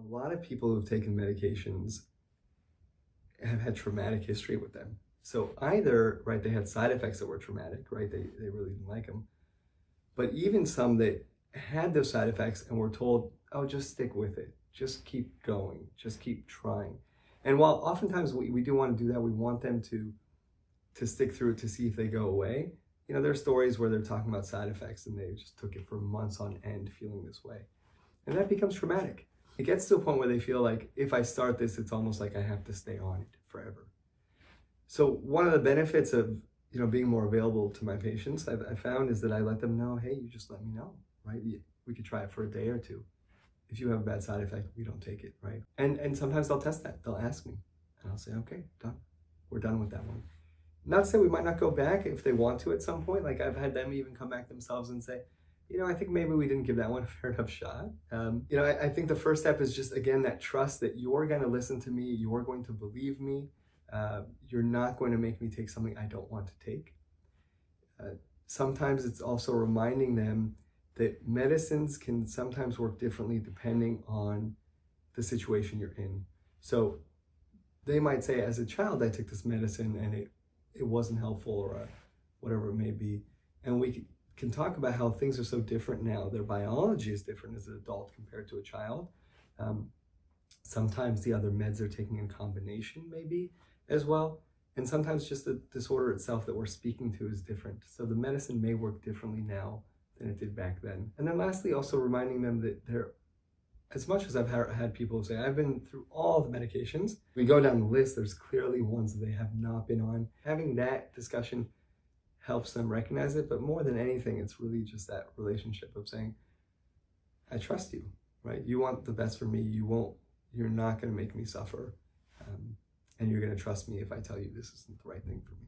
a lot of people who've taken medications have had traumatic history with them. So either, right, they had side effects that were traumatic, right, they really didn't like them, but even some that had those side effects and were told, oh, just stick with it, just keep going, just keep trying. And while oftentimes we do want to do that, we want them to stick through it to see if they go away. You know, there are stories where they're talking about side effects and they just took it for months on end feeling this way. And that becomes traumatic. It gets to a point where they feel like, if I start this, it's almost like I have to stay on it forever. So one of the benefits of, you know, being more available to my patients, I found, is that I let them know, hey, you just let me know, right? We could try it for a day or two. If you have a bad side effect, we don't take it, right? And sometimes they'll test that. They'll ask me, and I'll say, okay, done. We're done with that one. Not to say we might not go back if they want to at some point. Like, I've had them even come back themselves and say, you know, I think maybe we didn't give that one a fair enough shot. You know, I think the first step is just, again, that trust that you're going to listen to me, you're going to believe me, you're not going to make me take something I don't want to take. Sometimes it's also reminding them that medicines can sometimes work differently depending on the situation you're in. So they might say, as a child, I took this medicine and it wasn't helpful, or whatever it may be. And we can talk about how things are so different now. Their biology is different as an adult compared to a child. Sometimes the other meds they're taking in combination maybe as well. And sometimes just the disorder itself that we're speaking to is different. So the medicine may work differently now than it did back then. And then lastly, also reminding them that as much as I've had people say, I've been through all the medications, we go down the list, there's clearly ones that they have not been on. Having that discussion helps them recognize it, but more than anything, it's really just that relationship of saying, I trust you, right? You want the best for me. You're not going to make me suffer. And you're going to trust me if I tell you this isn't the right thing for me.